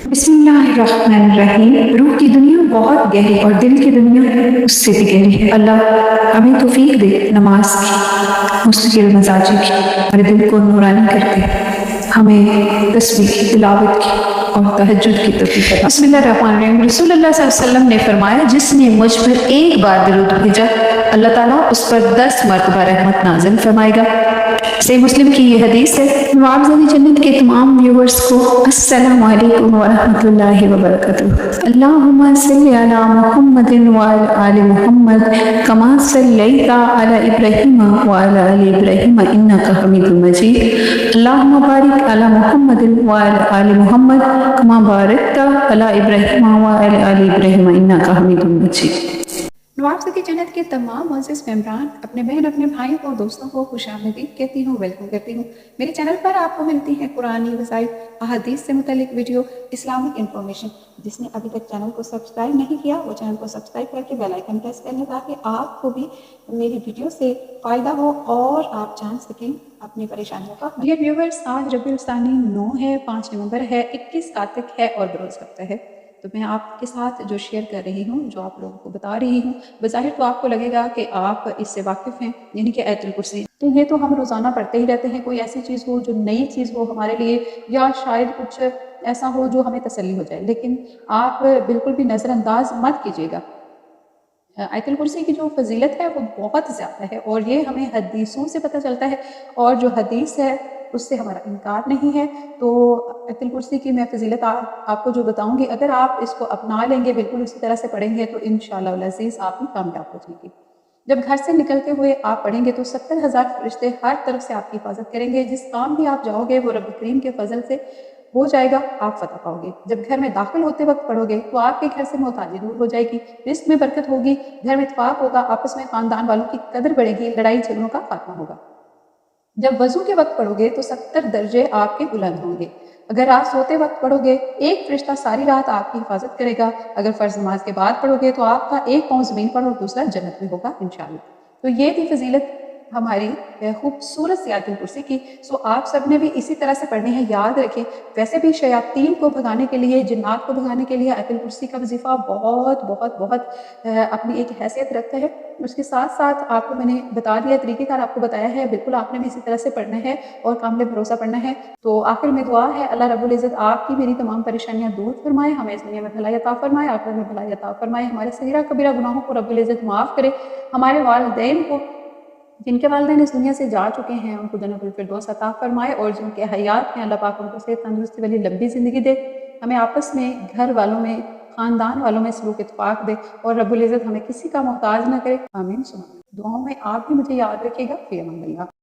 बिस्मिल्लाहिर्रहमानिर्रहीम। रूह की दुनिया बहुत गहरी और दिल की दुनिया उससे भी गहरी है। अल्लाह हमें तौफीक दे नमाज की, मुस्तकिल मजाजी की, हमारे दिल को नूरानी कर दे, हमें तस्बीह की, तिलावत की और तहज्जुद की तौफीक अता। बिस्मिल्लाहिर्रहमानिर्रहीम। रसूलुल्लाह सल्लल्लाहु अलैहि वसल्लम ने फरमाया, जिसने मुझ पर एक बार दरूद भेजा, अल्लाह ताला उस पर 10 मरतबा रहमत नाज़िल फरमाएगा। सही मुस्लिम की ये हदीस है। नवाबजादी जन्नत के तमाम व्यूअर्स को अस्सलामु अलैकुम व रहमतुल्लाहि व बरकातुहू। अल्लाहुम्मा सल्लि अला मुहम्मदिन व अला आलि मुहम्मद कमा सल्लैता अला इब्राहीम व अला आलि इब्राहीम इन्नका हमीदुम मजीद। अल्लाहुम्मा बारिक अला मुहम्मदिन व अला आलि मुहम्मद कमा बारकता अला इब्राहीम व अला आलि इब्राहीम इन्नका हमीदुम मजीद। नवाबजादी जन्नत के तमाम मुअज़्ज़िज़ मेंबरान, अपने बहन अपने भाइयों और दोस्तों को खुशामदीद कहती हूँ, वेलकम करती हूँ। मेरे चैनल पर आपको मिलती है कुरानी वसाइल, अहादीस से मुतल्लिक वीडियो, इस्लामिक इन्फॉर्मेशन। जिसने अभी तक चैनल को सब्सक्राइब नहीं किया वो चैनल को सब्सक्राइब करके बेल आइकन प्रेस कर लें, ताकि आपको भी मेरी वीडियो से फ़ायदा हो और आप जान सकें अपनी परेशानियों का। डियर व्यूअर्स, आज रबीउल सानी 9 है, 5 नवंबर है, 21 कार्तिक है और बरोज़ हफ्ता है। तो मैं आपके साथ जो शेयर कर रही हूँ, जो आप लोगों को बता रही हूँ, बज़ाहिर तो आपको लगेगा कि आप इससे वाकिफ़ हैं, यानी कि आयतुल कुर्सी। तो ये तो हम रोज़ाना पढ़ते ही रहते हैं। कोई ऐसी चीज़ हो जो नई चीज़ हो हमारे लिए, या शायद कुछ ऐसा हो जो हमें तसल्ली हो जाए, लेकिन आप बिल्कुल भी नज़रअंदाज मत कीजिएगा। आयतुल कुर्सी की जो फजीलत है वो बहुत ज़्यादा है, और ये हमें हदीसों से पता चलता है, और जो हदीस है उससे हमारा इनकार नहीं है। तो आयतुल कुर्सी की मैं फजीलत आपको जो बताऊंगी, अगर आप इसको अपना लेंगे, बिल्कुल उसी तरह से पढ़ेंगे, तो इंशाअल्लाह अल अज़ीज़ आप भी कामयाब हो जाएंगे। जब घर से निकलते हुए आप पढ़ेंगे तो 70,000 फरिश्ते हर तरफ से आपकी हिफाजत करेंगे। जिस काम भी आप जाओगे वो रब करीम के फजल से हो जाएगा, आप फतह पाओगे। जब घर में दाखिल होते वक्त पढ़ोगे तो आपके घर से मोहताजी दूर हो जाएगी, रिस्क में बरकत होगी, घर में इत्फाक होगा, आपस में खानदान वालों की कदर बढ़ेगी, लड़ाई झगड़ों का खात्मा होगा। जब वजू के वक्त पढ़ोगे तो 70 दर्जे आपके बुलंद होंगे। अगर आप सोते वक्त पढ़ोगे, एक फरिश्ता सारी रात आपकी हिफाजत करेगा। अगर फ़र्ज़ नमाज के बाद पढ़ोगे तो आपका एक पाँव ज़मीन पर और दूसरा जन्नत में होगा इंशाअल्लाह। तो ये थी फजीलत हमारी खूबसूरत सी आयतुल कुर्सी की। सो आप सब ने भी इसी तरह से पढ़नी है। याद रखें, वैसे भी शयातीन को भगाने के लिए, जिन्नात को भगाने के लिए आयतुल कुर्सी का वजीफ़ा बहुत बहुत बहुत अपनी एक हैसियत रखता है। उसके साथ साथ आपको मैंने बता दिया, तरीक़ेकार आपको बताया है, बिल्कुल आपने भी इसी तरह से पढ़ना है और कामिल भरोसा पढ़ना है। तो आखिर में दुआ है, अल्लाह रब्बुल इज़्ज़त आपकी मेरी तमाम परेशानियां दूर फरमाए, हमें इस दुनिया में भलाई अता फरमाए, आखिरत में भलाई अता फरमाए, हमारे सगीरा कबीरा गुनाहों को रब्बुल इज़्ज़त माफ़ करे, हमारे वालिदैन को, जिनके वालिदैन इस दुनिया से जा चुके हैं, उनको जन्नतुल फिरदौस अता फरमाए, और जिनके हयात हैं अल्लाह पाक उनको सेहत तंदुरुस्ती वाली लंबी ज़िंदगी दे। हमें आपस में, घर वालों में, खानदान वालों में सलूक इत्तेफाक दे, और रब्बुल इज़्ज़त हमें किसी का मोहताज न करे। आमीन सुमा आमीन। दुआओं में आप भी मुझे याद रखिएगा। फ़ी अमान अल्लाह।